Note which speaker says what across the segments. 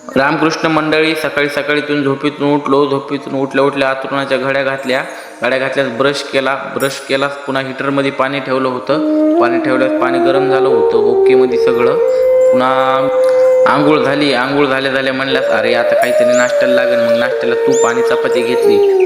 Speaker 1: रामकृष्ण मंडळी, सकाळी सकाळीतून झोपेतून उठलो. झोपेतून उठल्या अंथरुणाच्या घड्या घातल्यास ब्रश केला. पुन्हा हीटरमध्ये पाणी ठेवलं होतं. पाणी ठेवल्यास पाणी गरम झालं होतं. ओकेमध्ये सगळं. पुन्हा आंघोळ झाल्या म्हणल्यास अरे आता काहीतरी नाश्त्याला लागेल. मग नाश्त्याला तूप आणि चपाती घेतली.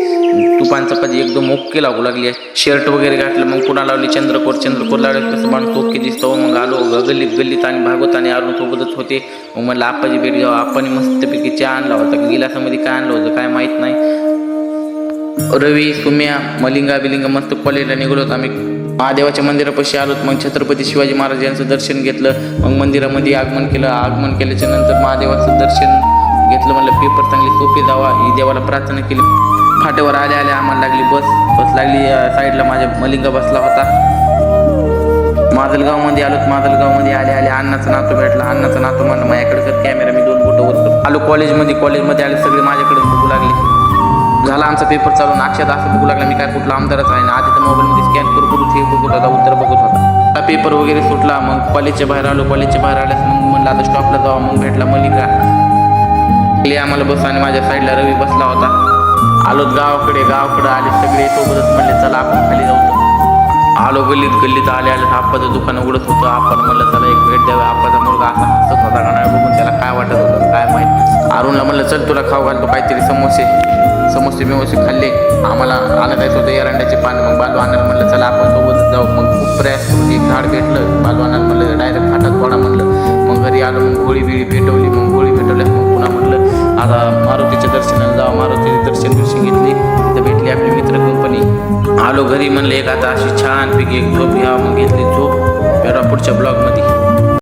Speaker 1: तूप आणि चपाती एकदम ओके लागू लागली. शर्ट वगैरे घातलं. मग पुन्हा लावली चंद्रकोर लावले. कसं माणूस ओके दिसतो. मग आलो गल्लीत आणि भागवत आणि अरुण सोबतच होते. मग म्हणलं आप्पाची भेट घ्यावं. आप्पानी मस्तपैकी चहा आणला होता. गिलासामध्ये काय आणलं होतं काय माहीत नाही. रवी, सुम्या, मलिंगा मस्त कॉलेजला निघलो होतो आम्ही. महादेवाच्या मंदिरापाशी आलोत. मग छत्रपती शिवाजी महाराज यांचं दर्शन घेतलं. मग मंदिरामध्ये आगमन केल्याच्या नंतर महादेवाचं दर्शन घेतलं. म्हणलं पेपर चांगली सोपी जावा ही देवाला प्रार्थना केली. फाट्यावर आल्या आम्हाला लागली बस लागली. साईडला माझ्या मलिंगा बसला होता. माजलगावमध्ये आलोत. माजलगावमध्ये आले अण्णाचा नातू भेटला. अण्णाचा नातू म्हणलं माझ्याकडे कर कॅमेरा, मी 2 फोटो वर आलो. कॉलेजमध्ये आले सगळे माझ्याकडे बघू लागले. झाला आमचा पेपर चालू. अक्षात असं बघू लागला मी काय कुठला आमदारच आहे ना. आधी तर मोबाईलमध्ये स्कॅन करून हे बघत होता, उत्तर बघत होता. पेपर वगैरे सुटला. मग कॉलेजच्या बाहेर आलो. कॉलेजच्या आल्यास मग म्हणलं आता स्टॉपला जावा. मग भेटला मलिंगा. आम्हाला बस आणि माझ्या साईडला रवी बसला होता. आलोत गावाकडे आले सगळे सोबतच. म्हणले चला आपण खाली जाऊ. आलो गल्लीत आले आप्पाचं दुकान उघडत होतं. आपण म्हणलं चला एक भेट द्यावी. आप्पाचा मुलगा असा हसत होता का नाही बघून त्याला काय वाटत होतं काय माहिती. अरुणला म्हणलं चल तुला खाऊ घालतो काहीतरी समोसे बिमोसे खाल्ले. आम्हाला आणत जायचं होतं एरंड्याचे पान. मग बालू आणायला म्हणलं चला आपण सोबतच जाऊ. मग खूप प्रयास करून एक झाड भेटलं. बालू आणायला म्हणलं डायरेक्ट खाटात पडा म्हणलं. मग घरी आलो. मग गोळी पेटवली. मग पुन्हा म्हणलं आता मारुतीच्या दर्शनाला जावं. मारुतीचे दर्शन घेतली. तिथं भेटली आपली मित्र कंपनी. आलो घरी म्हणलं एक आता अशी छानपैकी एक झोप घ्यावं. मग घेतली झोप. पुढच्या ब्लॉगमध्ये.